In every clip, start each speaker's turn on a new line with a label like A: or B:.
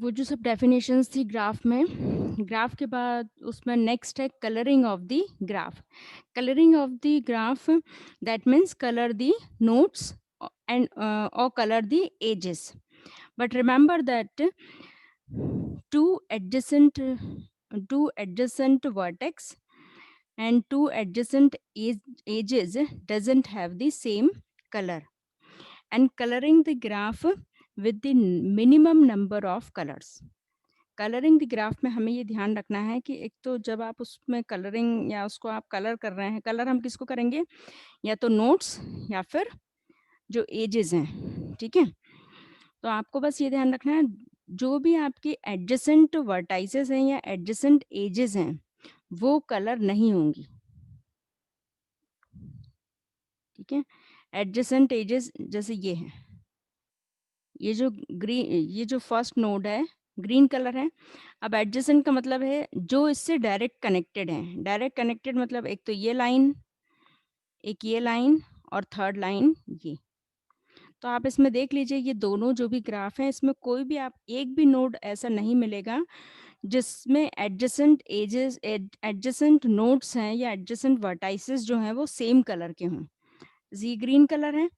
A: वो जो सब डेफिनेशंस थी ग्राफ में, ग्राफ के बाद उसमें नेक्स्ट है colouring of the graph. Colouring of the graph, that means colour the notes and or color the edges. But remember that two adjacent vertex and two adjacent edges doesn't have the same color, and coloring the graph with the minimum number of colors. Colouring the graph में हमें ये ध्यान रखना है कि एक तो जब आप उसमें कलरिंग या उसको आप कलर कर रहे हैं, कलर हम किसको करेंगे, या तो नोट्स या फिर जो एजेस हैं, ठीक है। तो आपको बस ये ध्यान रखना है जो भी आपकी एडजेसेंट वर्टाइसेस हैं या एडजेसेंट एजेस हैं वो कलर नहीं होंगी, ठीक है। एडजेसेंट एजेस जैसे ये है, ये जो फर्स्ट नोड है ग्रीन कलर है। अब एडजेसेंट का मतलब है जो इससे डायरेक्ट कनेक्टेड है। डायरेक्ट कनेक्टेड मतलब एक तो ये लाइन, एक ये लाइन और थर्ड लाइन ये। तो आप इसमें देख लीजिए ये दोनों जो भी ग्राफ हैं इसमें कोई भी आप एक भी नोड ऐसा नहीं मिलेगा जिसमें एडजेसेंट एजेस एडजेसेंट नोड्स हैं या एडजेसेंट वर्टाइसेस जो हैं वो सेम कलर के हों। जी ग्रीन कलर है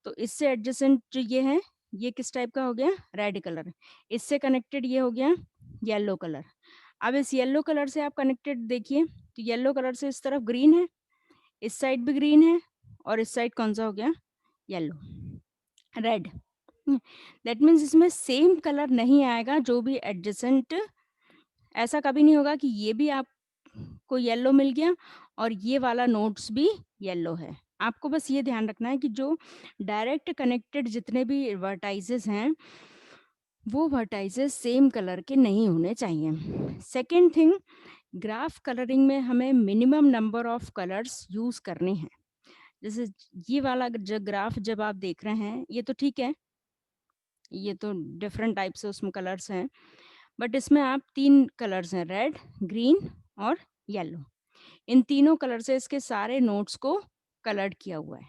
A: तो इससे एडजेसेंट जो ये है ये किस टाइप का हो गया, रेड कलर। इससे कनेक्टेड ये हो गया येलो कलर। अब इस येलो कलर से आप कनेक्टेड देखिए तो येलो कलर से इस तरफ ग्रीन है, इस साइड भी ग्रीन है और इस साइड कौन सा हो गया, येलो, रेड। दैट मीन्स इसमें सेम कलर नहीं आएगा जो भी एडजेसेंट। ऐसा कभी नहीं होगा कि ये भी आपको येलो मिल गया और ये वाला नोट्स भी येलो है। आपको बस ये ध्यान रखना है कि जो डायरेक्ट कनेक्टेड जितने भी वर्टाइसेस हैं वो वर्टाइसेस सेम कलर के नहीं होने चाहिए। सेकेंड थिंग, ग्राफ कलरिंग में हमें minimum number of colours use करने हैं। जैसे ये वाला जो ग्राफ जब आप देख रहे हैं ये तो ठीक है, ये तो डिफरेंट टाइप से उसमें कलर्स हैं, बट इसमें आप तीन कलर्स हैं, रेड, ग्रीन और येलो। इन तीनों कलर से इसके सारे नोट्स को कलर्ड किया हुआ है,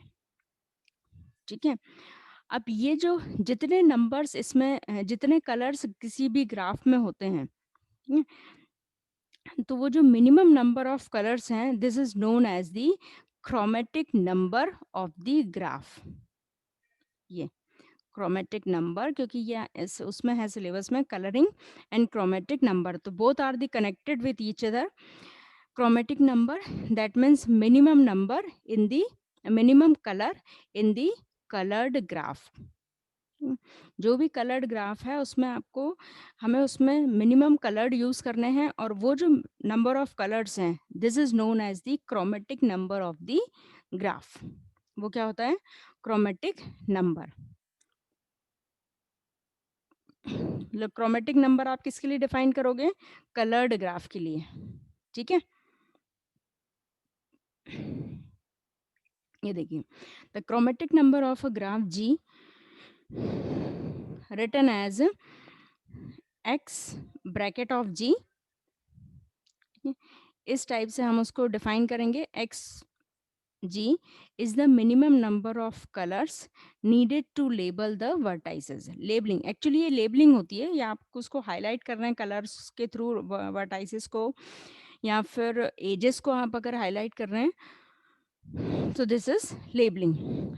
A: ठीक है। अब ये जो जितने नंबर्स इसमें जितने कलर्स किसी भी ग्राफ में होते हैं, ठीक है, तो वो जो मिनिमम नंबर ऑफ कलर्स हैं this is known as the chromatic number of the graph. ये क्रोमेटिक नंबर, क्योंकि ये उसमें है सिलेबस में कलरिंग एंड क्रोमेटिक नंबर, तो both are the connected with each other. chromatic number that means minimum color in the colored graph। जो भी coloured graph है उसमें आपको हमें उसमें मिनिमम कलर्ड यूज करने हैं और वो जो नंबर ऑफ कलर्स हैं this is known as the chromatic number of the graph. वो क्या होता है, क्रोमेटिक नंबर। क्रोमेटिक नंबर आप किसके लिए डिफाइन करोगे, कलर्ड ग्राफ के लिए, ठीक है। ये देखिए the chromatic number of a graph G written as x bracket of G. इस टाइप से हम उसको डिफाइन करेंगे, x g is the minimum number of colors needed to label the vertices। Labelling actually ये लेबलिंग होती है या आप उसको हाईलाइट कर रहे हैं कलर्स के थ्रू वर्टाइसेस को या फिर एजेस को आप अगर हाईलाइट कर रहे हैं तो this is labelling,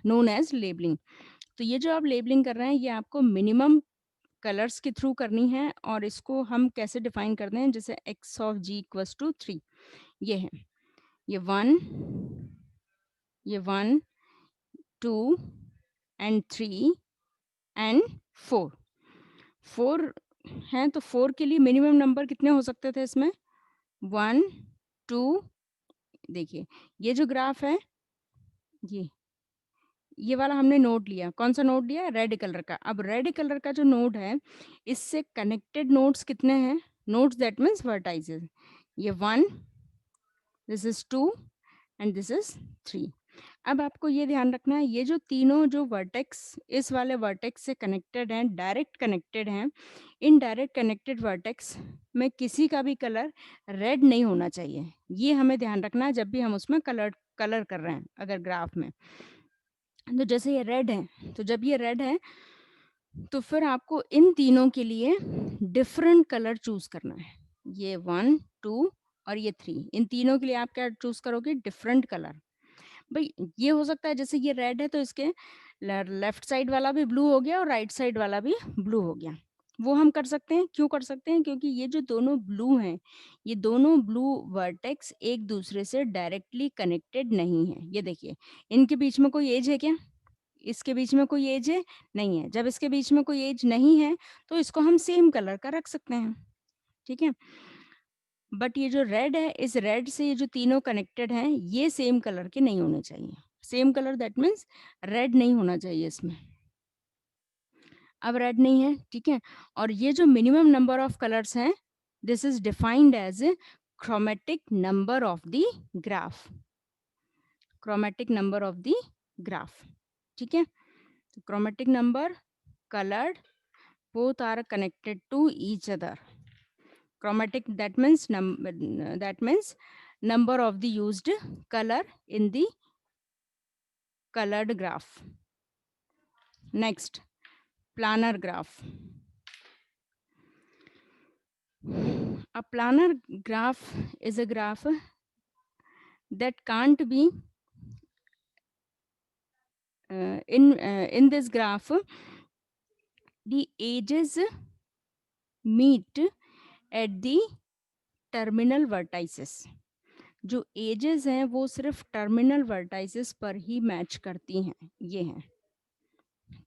A: known as labelling. तो ये जो आप लेबलिंग कर रहे हैं ये आपको मिनिमम कलर्स के थ्रू करनी है और इसको हम कैसे डिफाइन करते हैं, जैसे x of g equals to 3। ये है ये 1, ये 1 2 एंड 3 एंड 4। 4 हैं तो 4 के लिए मिनिमम नंबर कितने हो सकते थे इसमें, 1 2। देखिए ये जो ग्राफ है ये वाला हमने नोड लिया, कौन सा नोड लिया, रेड कलर का। अब रेड कलर का जो नोड है इससे कनेक्टेड नोड्स कितने हैं, नोड्स दैट मीन्स वर्टाइसेस, ये 1, this is 2 and this is 3। अब आपको ये ध्यान रखना है ये जो तीनों जो वर्टेक्स इस वाले वर्टेक्स से कनेक्टेड हैं, डायरेक्ट कनेक्टेड हैं, इन डायरेक्ट कनेक्टेड वर्टेक्स में किसी का भी कलर रेड नहीं होना चाहिए। ये हमें ध्यान रखना है जब भी हम उसमें कलर कर रहे हैं अगर ग्राफ में। तो जैसे ये रेड है तो जब ये रेड है तो फिर आपको इन तीनों के लिए डिफरेंट कलर चूज करना है। ये 1, 2 और ये 3, इन तीनों के लिए आप क्या चूज करोगे? Different colour. भाई ये हो सकता है जैसे ये रेड है तो इसके लेफ्ट साइड वाला भी ब्लू हो गया और राइट साइड वाला भी ब्लू हो गया। वो हम कर सकते हैं। क्यों कर सकते हैं? क्योंकि ये जो दोनों ब्लू हैं, ये दोनों ब्लू वर्टेक्स एक दूसरे से डायरेक्टली कनेक्टेड नहीं है। ये देखिए, इनके बीच में कोई एज है क्या? इसके बीच में कोई एज है? नहीं है। जब इसके बीच में कोई एज नहीं है तो इसको हम सेम कलर का रख सकते हैं। ठीक है। बट ये जो रेड है, इस रेड से ये जो तीनों कनेक्टेड हैं, ये सेम कलर के नहीं होने चाहिए। Same colour that means red नहीं होना चाहिए इसमें। अब रेड नहीं है, ठीक है। और ये जो मिनिमम नंबर ऑफ कलर्स हैं, this is defined as chromatic number of the graph, chromatic number of the graph, ठीक है। तो chromatic number, colored, both are connected to each other. Chromatic, that means number of the used color in the colored graph. Next, planar graph. A planar graph is a graph that can't be in this graph the edges meet at the terminal vertices. जो edges हैं वो सिर्फ terminal vertices पर ही match करती हैं, ये हैं,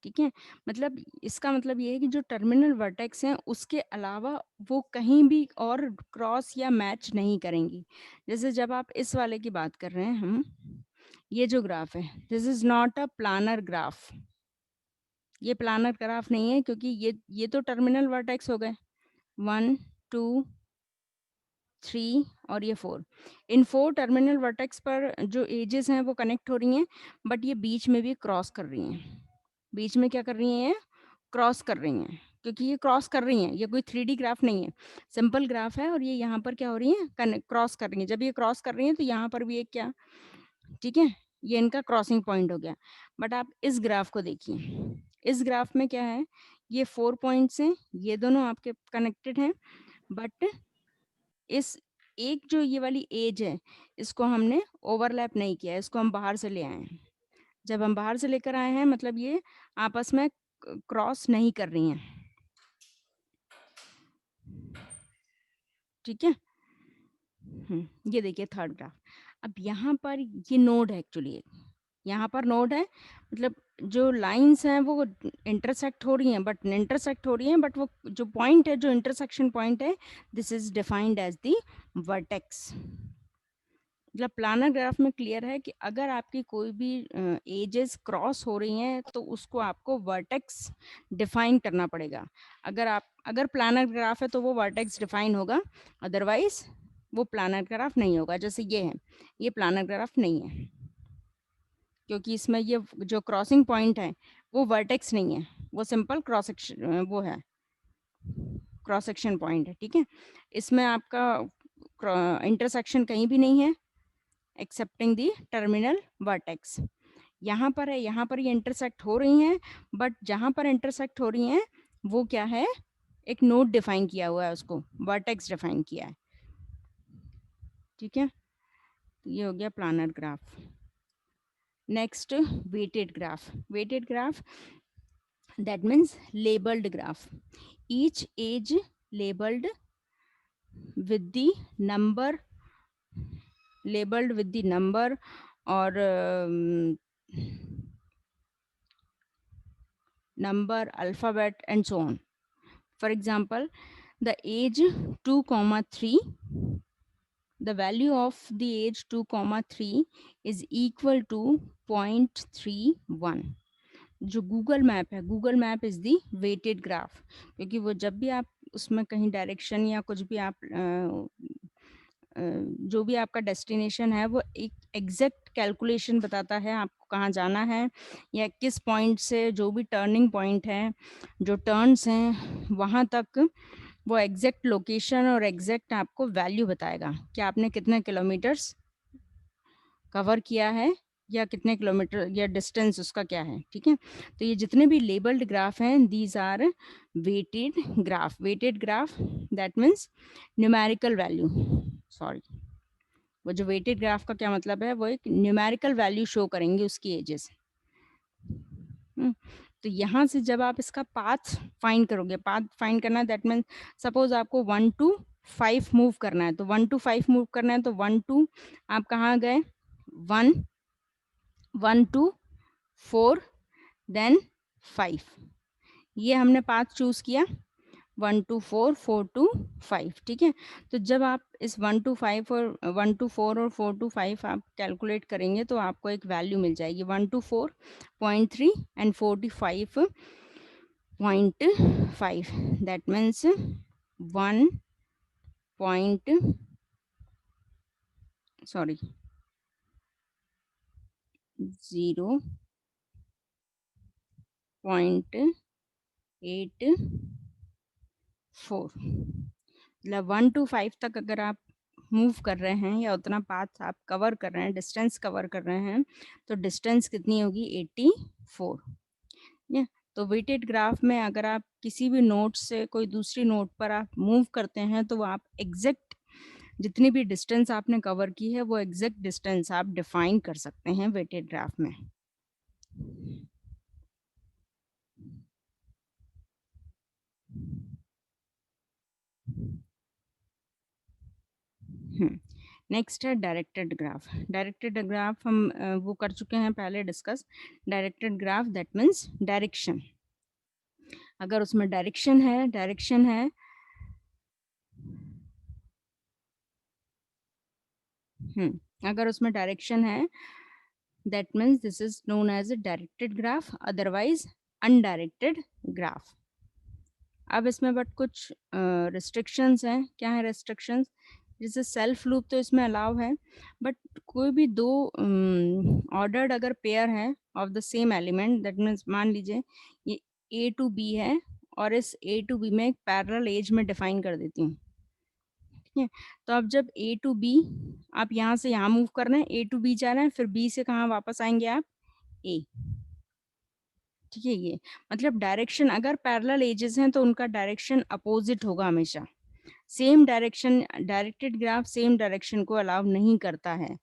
A: ठीक है। मतलब इसका मतलब ये है कि जो टर्मिनल वर्टेक्स हैं उसके अलावा वो कहीं भी और क्रॉस या मैच नहीं करेंगी। जैसे जब आप इस वाले की बात कर रहे हैं हम, ये जो ग्राफ है, this is not a planar graph. ये प्लानर ग्राफ नहीं है क्योंकि ये तो टर्मिनल वर्टेक्स हो गए, 1, 2, 3 और ये 4। इन 4 टर्मिनल वर्टेक्स पर जो एजेस हैं वो कनेक्ट हो रही हैं, बट ये बीच में भी क्रॉस कर रही हैं। बीच में क्या कर रही हैं? क्रॉस कर रही हैं, क्योंकि ये क्रॉस कर रही हैं। ये कोई 3D ग्राफ नहीं है, सिंपल ग्राफ है। और ये यहाँ पर क्या हो रही है? क्रॉस कर रही हैं। जब ये क्रॉस कर रही हैं तो यहाँ पर भी एक क्या, ठीक है, ये इनका क्रॉसिंग पॉइंट हो गया। बट आप इस ग्राफ को देखिए, इस ग्राफ में क्या है? ये 4 पॉइंट्स हैं, ये दोनों आपके कनेक्टेड हैं, बट इस एक जो ये वाली एज है, इसको हमने ओवरलैप नहीं किया, इसको हम बाहर से ले आए हैं। जब हम बाहर से लेकर आए हैं मतलब ये आपस में क्रॉस नहीं कर रही हैं, ठीक है। ये देखिए थर्ड ग्राफ। अब यहाँ पर ये नोड है, एक्चुअली यहाँ पर नोड है, मतलब जो लाइंस हैं वो इंटरसेक्ट हो रही हैं, बट वो जो पॉइंट है, जो इंटरसेक्शन पॉइंट है, this is defined as the vertex. मतलब प्लानर ग्राफ में क्लियर है कि अगर आपकी कोई भी एजेस क्रॉस हो रही हैं तो उसको आपको वर्टेक्स डिफाइन करना पड़ेगा। अगर प्लानर ग्राफ है तो वो वर्टेक्स डिफाइन होगा, अदरवाइज वो प्लानर ग्राफ नहीं होगा। जैसे ये है, ये प्लानर ग्राफ नहीं है क्योंकि इसमें ये जो क्रॉसिंग पॉइंट है वो वर्टेक्स नहीं है, वो सिंपल क्रॉस सेक्शन, वो है क्रॉस सेक्शन पॉइंट है, ठीक है। इसमें आपका इंटरसेक्शन कहीं भी नहीं है एक्सेप्टिंग दी टर्मिनल वर्टेक्स। यहाँ पर है, यहाँ पर ये इंटरसेक्ट हो रही हैं, बट जहाँ पर इंटरसेक्ट हो रही हैं वो क्या है? एक नोड डिफाइन किया हुआ है, उसको वर्टेक्स डिफाइन किया है, ठीक है। ये हो गया planar graph. Next, weighted graph. Weighted graph, that means labeled graph. Each edge labeled with the number, or number, alphabet and so on. For example, the age 2, 3, the value of the age 2, 3 is equal to 0.31. जो Google map है, Google map is the weighted graph, क्योंकि वो जब भी आप उसमें कहीं direction या कुछ भी आप जो भी आपका डेस्टिनेशन है वो एक एग्जैक्ट कैलकुलेशन बताता है आपको कहाँ जाना है, या किस पॉइंट से जो भी टर्निंग पॉइंट है, जो टर्न्स हैं वहाँ तक वो एग्जैक्ट लोकेशन और एग्जैक्ट आपको वैल्यू बताएगा कि आपने कितने किलोमीटर्स कवर किया है या कितने किलोमीटर या डिस्टेंस उसका क्या है, ठीक है। तो ये जितने भी लेबल्ड ग्राफ हैं these are weighted graph. Weighted graph that means numerical value, sorry, वो जो वेटेड ग्राफ का क्या मतलब है, वो एक न्यूमेरिकल वैल्यू शो करेंगे उसकी एजेस। तो यहाँ से जब आप इसका पाथ फाइंड करोगे, पाथ फाइंड करना दैट मीन्स सपोज आपको 1 to 5 मूव करना है, तो 1 to 5 मूव करना है, तो 1 to आप कहाँ गए, 1 1 to 4 देन 5, ये हमने पाथ चूज किया 1 to 4 4 to 5, ठीक है। तो जब आप इस 1 to 5 और 1 to 4 और 4 to 5 आप कैलकुलेट करेंगे तो आपको एक वैल्यू मिल जाएगी 1 to 4.3 and 4 to 5.5, that means 1 point, sorry 0.84, मतलब 1 to 5 तक अगर आप मूव कर रहे हैं या उतना पाथ आप कवर कर रहे हैं, डिस्टेंस कवर कर रहे हैं, तो डिस्टेंस कितनी होगी 84, या तो वेटेड ग्राफ में अगर आप किसी भी नोट से कोई दूसरी नोट पर आप मूव करते हैं तो आप एग्जैक्ट जितनी भी डिस्टेंस आपने कवर की है वो एग्जैक्ट डिस्टेंस आप डिफाइन कर सकते हैं वेटेड ग्राफ में। नेक्स्ट है डायरेक्टेड ग्राफ। डायरेक्टेड ग्राफ हम वो कर चुके हैं पहले discuss. Directed graph that means direction, अगर उसमें डायरेक्शन है अगर उसमें डायरेक्शन है that means this is known as a directed graph, otherwise undirected graph. अब इसमें बट कुछ रिस्ट्रिक्शंस हैं। क्या है रिस्ट्रिक्शंस, जैसे सेल्फ लूप तो इसमें अलाउ है, बट कोई भी दो ऑर्डर्ड अगर पेयर है of the same element, that means मान लीजिए ये ए टू बी है और इस ए टू बी में एक पैरेलल एज में डिफाइन कर देती हूँ, ठीक है। तो अब जब ए टू बी आप यहाँ से यहाँ मूव कर रहे हैं, ए टू बी जा रहे हैं, फिर बी से कहाँ वापस आएंगे आप, ए, ठीक है। ये मतलब डायरेक्शन अगर पैरेलल एजेस हैं तो उनका डायरेक्शन अपोजिट होगा हमेशा। Same direction, directed graph same direction को अलाउ नहीं करता है।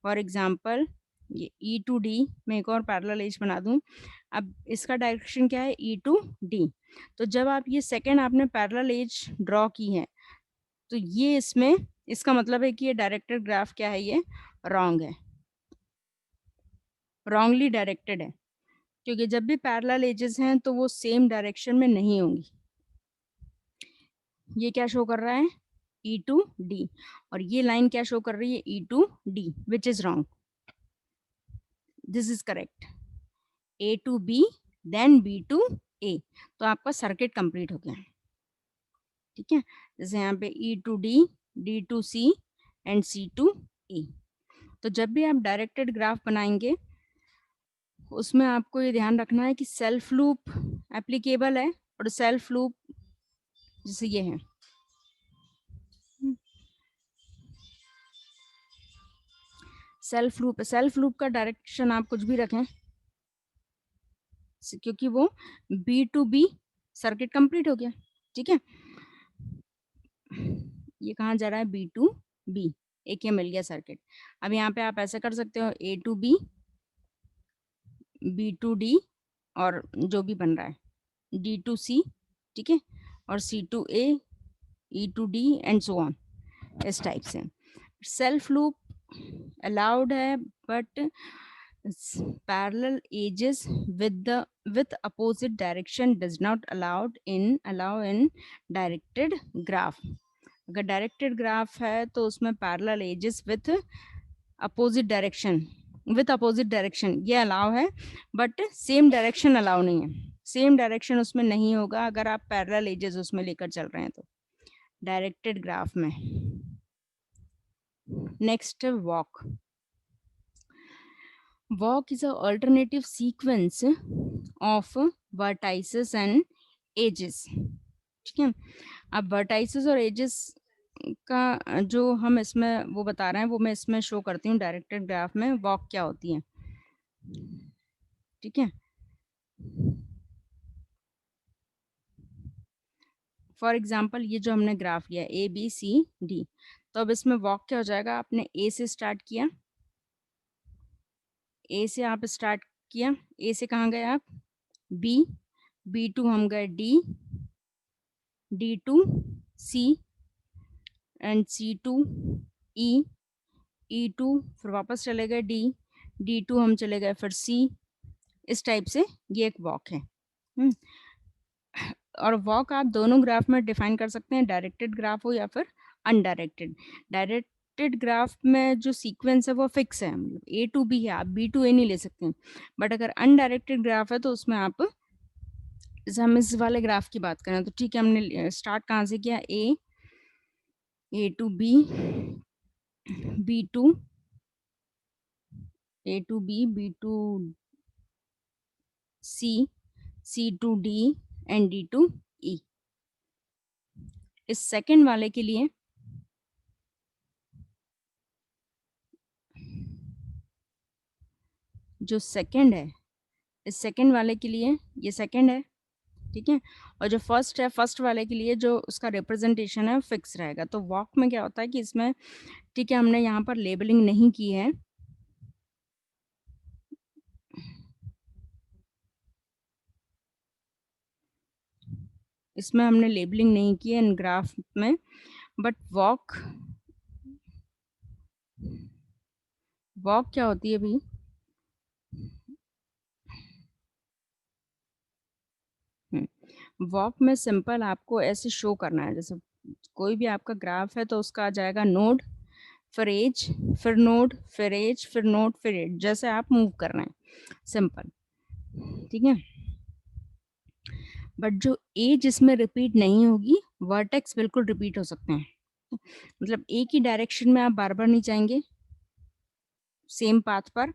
A: फॉर एग्जाम्पल ये ई टू डी में एक और पैरेलल एज बना दूं, अब इसका डायरेक्शन क्या है ई टू डी, तो जब आप ये सेकेंड आपने पैरेलल एज ड्रॉ की है तो ये इसमें इसका मतलब है कि ये डायरेक्टेड ग्राफ क्या है, ये रॉन्ग है, रॉन्गली डायरेक्टेड है, क्योंकि जब भी पैरेलल एजेस हैं तो वो सेम डायरेक्शन में नहीं होंगी। ये क्या शो कर रहा है ई टू डी, और ये लाइन क्या शो कर रही है E to D, which is wrong, this is correct, A to B then B to A, तो आपका सर्किट कंप्लीट हो गया, ठीक है। जैसे यहाँ पे E to D to C and C to A. तो जब भी आप डायरेक्टेड ग्राफ बनाएंगे उसमें आपको ये ध्यान रखना है कि सेल्फ लूप एप्लीकेबल है, और सेल्फ लूप जैसे ये है, सेल्फ लूप का डायरेक्शन आप कुछ भी रखें क्योंकि वो B to B circuit complete हो गया, ठीक है। ये कहाँ जा रहा है बी टू बी, एक ये मिल गया सर्किट। अब यहाँ पे आप ऐसा कर सकते हो A to B, B to D, और जो भी बन रहा है डी टू सी, ठीक है, और C to A, E to D and so on, इस टाइप से। सेल्फ लूप अलाउड है but parallel edges with opposite direction does not allow in directed graph। अगर डायरेक्टेड ग्राफ है तो उसमें parallel edges with opposite direction ये allow है, but same direction allow नहीं है, सेम डायरेक्शन उसमें नहीं होगा अगर आप पैरेलल एजेस उसमें लेकर चल रहे हैं तो डायरेक्टेड ग्राफ में। Next walk. Walk is an alternative sequence of vertices and edges, ठीक है। अब vertices और edges का जो हम इसमें वो बता रहे हैं वो मैं इसमें शो करती हूँ डायरेक्टेड ग्राफ में वॉक क्या होती है। ठीक है। फॉर एग्जाम्पल ये जो हमने ग्राफ लिया ABCD, तो अब इसमें वॉक क्या हो जाएगा, आपने ए से स्टार्ट किया, ए से आप स्टार्ट किया, ए से कहाँ गए आप, B टू हम गए D to C and C to E to, फिर वापस चले गए D टू हम चले गए फिर C। इस टाइप से ये एक वॉक है। और वॉक आप दोनों ग्राफ में डिफाइन कर सकते हैं, डायरेक्टेड ग्राफ हो या फिर अनडायरेक्टेड। डायरेक्टेड ग्राफ में जो सीक्वेंस है वो फिक्स है, मतलब A टू B है, आप B टू A नहीं ले सकते हैं। बट अगर अनडायरेक्टेड ग्राफ है तो उसमें आप, जैसे हम इस वाले ग्राफ की बात करें तो ठीक है, हमने स्टार्ट कहाँ से किया, A to B, B to A to B, B to C, C to D and D to E। इस सेकंड वाले के लिए जो सेकंड है, इस सेकंड वाले के लिए ये सेकंड है, ठीक है। और जो फर्स्ट है, फर्स्ट वाले के लिए जो उसका रिप्रेजेंटेशन है फिक्स रहेगा। तो वॉक में क्या होता है कि इसमें, ठीक है, हमने यहाँ पर लेबलिंग नहीं की है, इसमें हमने लेबलिंग नहीं की है इन ग्राफ में, बट वॉक क्या होती है भाई, वॉक में सिंपल आपको ऐसे शो करना है, जैसे कोई भी आपका ग्राफ है तो उसका आ जाएगा नोड, फिर एज, फिर नोड, फिर एज, फिर नोड, फिर एज, जैसे आप मूव कर रहे हैं, सिंपल, ठीक है। बट जो एज इसमें रिपीट नहीं होगी, वर्टेक्स बिल्कुल रिपीट हो सकते हैं, मतलब एक ही डायरेक्शन में आप बार बार नहीं जाएंगे सेम पाथ पर,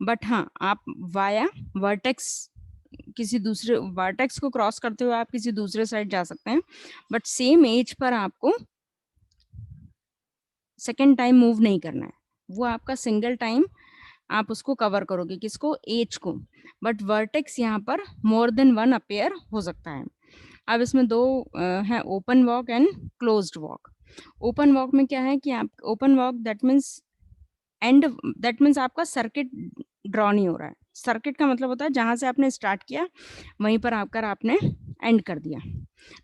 A: बट हाँ आप वाया वर्टेक्स, किसी दूसरे वर्टेक्स को क्रॉस करते हुए आप किसी दूसरे साइड जा सकते हैं, बट सेम एज पर आपको सेकेंड टाइम मूव नहीं करना है, वो आपका सिंगल टाइम आप उसको कवर करोगे, किसको, एज को। बट वर्टेक्स यहाँ पर मोर देन वन अपेयर हो सकता है। अब इसमें दो है, open walk and closed walk. Open walk में क्या है कि आप, open walk that means and, that means आपका सर्किट ड्रॉ नहीं हो रहा है। सर्किट का मतलब होता है जहां से आपने स्टार्ट किया वहीं पर आकर आपने एंड कर दिया,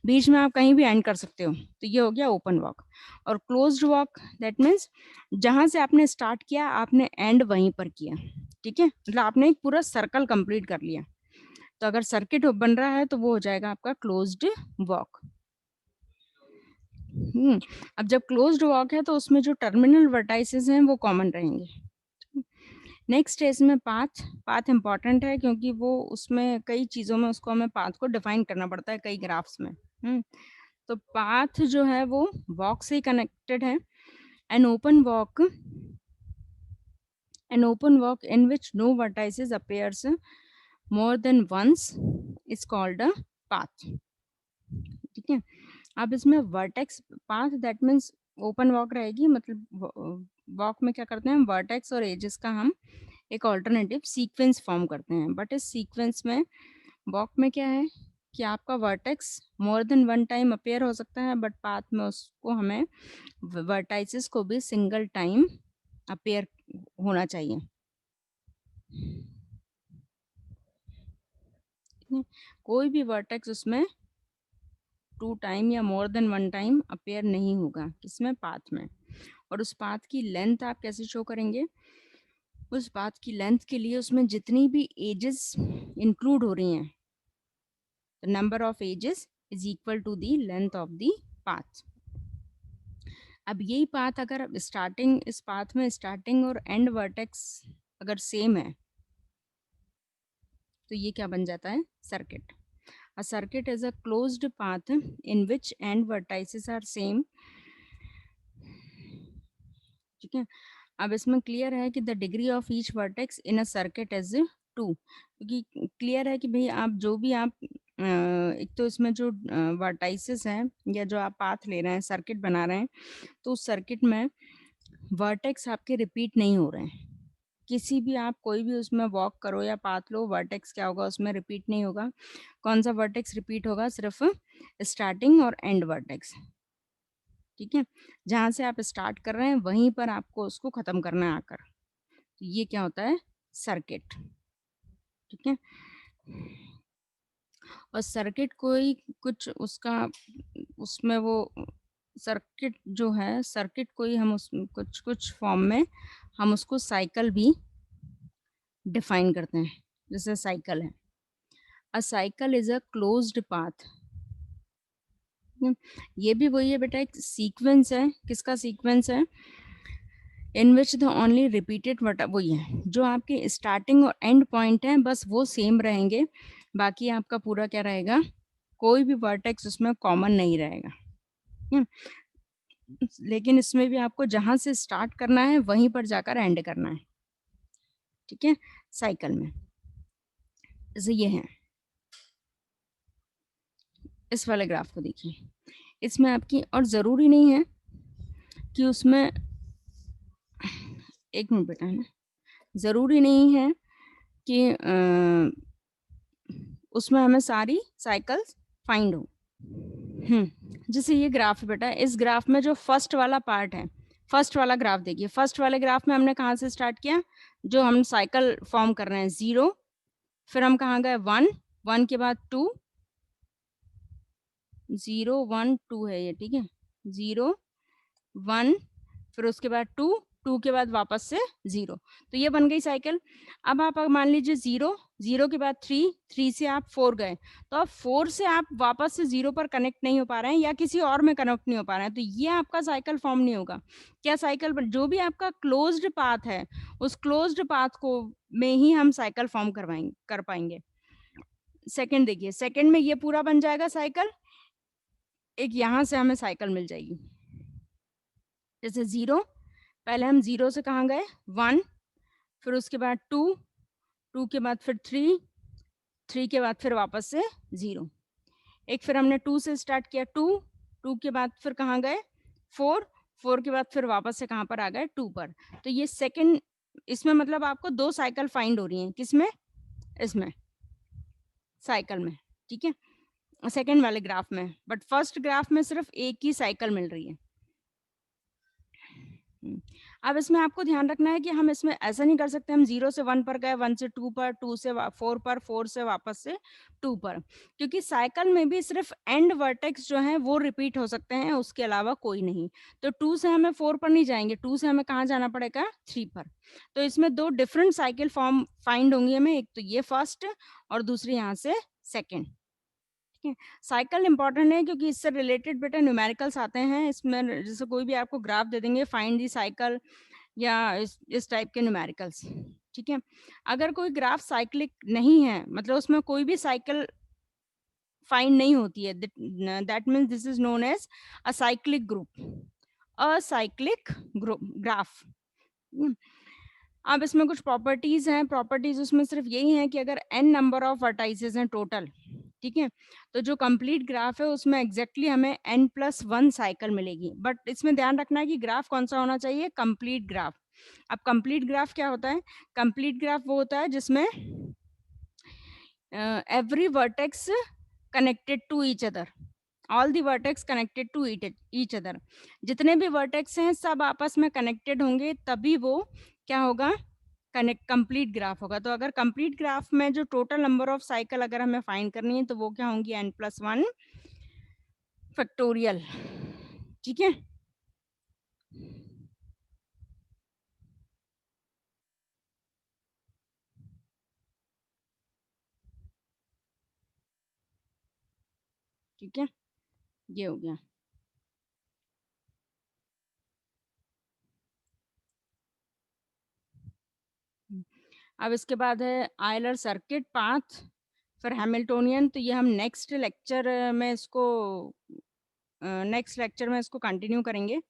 A: बीच में आप कहीं भी एंड कर सकते हो, तो ये हो गया ओपन वॉक। और क्लोज्ड वॉक दैट मीन्स जहां से आपने स्टार्ट किया आपने एंड वहीं पर किया, ठीक है, मतलब आपने एक पूरा सर्कल कंप्लीट कर लिया। तो अगर सर्किट बन रहा है तो वो हो जाएगा आपका क्लोज्ड वॉक। अब जब क्लोज्ड वॉक है तो उसमें जो टर्मिनल वर्टाइसेस हैं वो कॉमन रहेंगे। नेक्स्ट है इसमें पाथ। पाथ इंपॉर्टेंट है क्योंकि वो उसमें कई चीज़ों में उसको हमें पाथ को डिफाइन करना पड़ता है कई ग्राफ्स में। तो पाथ जो है वो वॉक से कनेक्टेड है। An open walk, an open walk in which no vertices appears more than once is called a path, ठीक है। अब इसमें vertex path that means open walk रहेगी, मतलब वॉक में क्या करते हैं, वर्टेक्स और एजेस का हम एक ऑल्टरनेटिव सीक्वेंस फॉर्म करते हैं। बट इस सीक्वेंस में, वॉक में क्या है कि आपका vertex more than one time appear हो सकता है, बट पाथ में उसको हमें वर्टाइसेस को भी सिंगल टाइम अपेयर होना चाहिए। कोई भी वर्टेक्स उसमें टू टाइम या more than one time appear नहीं होगा, किसमें, पाथ में। और उस पाथ की लेंथ आप कैसे शो करेंगे, उस पाथ की लेंथ के लिए उसमें जितनी भी एजेस इंक्लूड हो रही हैं, the number of edges is equal to the length of the path. अब यही पाथ अगर स्टार्टिंग, इस पाथ में स्टार्टिंग और एंड वर्टेक्स अगर सेम है तो ये क्या बन जाता है, circuit. A circuit is a closed path in which end vertices are same, ठीक है। अब इसमें क्लियर है कि the degree of each vertex in a circuit is 2, क्योंकि क्लियर है कि भाई आप जो भी आप एक तो इसमें जो वर्टाइसेस हैं या जो आप पाथ ले रहे हैं, सर्किट बना रहे हैं, तो उस सर्किट में वर्टेक्स आपके रिपीट नहीं हो रहे हैं, किसी भी आप कोई भी उसमें वॉक करो या पाथ लो, वर्टेक्स क्या होगा उसमें रिपीट नहीं होगा। कौन सा वर्टेक्स रिपीट होगा? सिर्फ स्टार्टिंग और एंड वर्टेक्स, ठीक है। जहां से आप स्टार्ट कर रहे हैं वहीं पर आपको उसको खत्म करना है आकर। तो ये क्या होता है? सर्किट, ठीक है। और सर्किट कोई कुछ उसका उसमें वो सर्किट जो है, सर्किट कोई हम उस कुछ कुछ फॉर्म में हम उसको साइकिल भी डिफाइन करते हैं। जैसे साइकिल है, अ cycle is a closed path. ये भी वही है बेटा, एक सीक्वेंस है। किसका सीक्वेंस है? In which the only repeated what, वही है जो आपके स्टार्टिंग और एंड पॉइंट है, बस वो सेम रहेंगे। बाकी आपका पूरा क्या रहेगा? कोई भी वर्टेक्स उसमें कॉमन नहीं रहेगा। हम्म, लेकिन इसमें भी आपको जहां से स्टार्ट करना है वहीं पर जाकर एंड करना है, ठीक है। साइकिल में जैसे ये है, इस वाले ग्राफ को देखिए, इसमें आपकी, और ज़रूरी नहीं है कि उसमें, एक मिनट बेटा, है ना, ज़रूरी नहीं है कि उसमें हमें सारी साइकिल्स फाइंड हो। जैसे ये ग्राफ है बेटा, इस ग्राफ में जो फर्स्ट वाला पार्ट है, फर्स्ट वाला ग्राफ देखिए, फर्स्ट वाले ग्राफ में हमने कहाँ से स्टार्ट किया? जो हम साइकिल फॉर्म कर रहे हैं 0, फिर हम कहाँ गए? 1, 1 के बाद 2, 0 1 2 है ये, ठीक है। 0 1, फिर उसके बाद 2, 2 के बाद वापस से 0, तो ये बन गई साइकिल। अब आप मान लीजिए 0, 0 के बाद 3, 3 से आप 4 गए, तो अब 4 से आप वापस से 0 पर कनेक्ट नहीं हो पा रहे हैं या किसी और में कनेक्ट नहीं हो पा रहे हैं, तो ये आपका साइकिल फॉर्म नहीं होगा। क्या साइकिल? जो भी आपका क्लोज्ड पाथ है, उस क्लोज्ड पाथ को में ही हम साइकिल फॉर्म कर पाएंगे। सेकंड देखिए, सेकंड में ये पूरा बन जाएगा साइकिल, एक यहाँ से हमें साइकिल मिल जाएगी। जैसे 0, पहले हम 0 से कहाँ गए? 1, फिर उसके बाद 2, 2 के बाद फिर 3, 3 के बाद फिर वापस से 0। एक फिर हमने 2 से स्टार्ट किया, 2, 2 के बाद फिर कहाँ गए? 4, 4 के बाद फिर वापस से कहाँ पर आ गए? 2 पर। तो ये सेकंड, इसमें मतलब आपको 2 साइकिल फाइंड हो रही हैं। किसमें? इसमें, साइकिल में, ठीक है, सेकंड वाले ग्राफ में। बट फर्स्ट ग्राफ में सिर्फ एक ही साइकिल मिल रही है। अब इसमें आपको ध्यान रखना है कि हम इसमें ऐसा नहीं कर सकते, हम 0 से 1 पर गए, 1 से 2 पर, 2 से 4 पर, 4 से वापस से 2 पर, क्योंकि साइकिल में भी सिर्फ एंड वर्टेक्स जो है वो रिपीट हो सकते हैं, उसके अलावा कोई नहीं। तो 2 से हमें 4 पर नहीं जाएंगे, 2 से हमें कहाँ जाना पड़ेगा? 3 पर। तो इसमें दो डिफरेंट साइकिल फॉर्म फाइंड होंगी हमें, एक तो ये फर्स्ट और दूसरी यहाँ से सेकेंड। साइकिल इंपॉर्टेंट है क्योंकि इससे रिलेटेड बेटा न्यूमेरिकल्स आते हैं। इसमें जैसे कोई भी आपको ग्राफ दे देंगे, फाइंड दी साइकिल, या इस टाइप के न्यूमेरिकल्स, ठीक है। अगर कोई ग्राफ साइक्लिक नहीं है, मतलब उसमें कोई भी साइकिल फाइंड नहीं होती है, that means this is known as acyclic group, acyclic group graph. अब इसमें कुछ प्रॉपर्टीज हैं, प्रॉपर्टीज उसमें सिर्फ यही है कि अगर n नंबर ऑफ वर्टाइसेस हैं टोटल, ठीक है, तो जो कंप्लीट ग्राफ है उसमें एग्जैक्टली हमें n+1 साइकिल मिलेगी। बट इसमें ध्यान रखना है कि ग्राफ कौन सा होना चाहिए? Complete graph. अब कंप्लीट ग्राफ क्या होता है? कंप्लीट ग्राफ वो होता है जिसमें every vertex connected to each other, all the vertex connected to each other, जितने भी वर्टेक्स हैं सब आपस में कनेक्टेड होंगे, तभी वो क्या होगा? कनेक्ट कंप्लीट ग्राफ होगा। तो अगर कंप्लीट ग्राफ में जो टोटल नंबर ऑफ साइकिल अगर हमें फाइंड करनी है तो वो क्या होंगी? n+1 फैक्टोरियल, ठीक है। ठीक है, ये हो गया। अब इसके बाद है आयलर सर्किट पाथ, फिर हैमिल्टोनियन। तो ये हम नेक्स्ट लेक्चर में इसको कंटिन्यू करेंगे।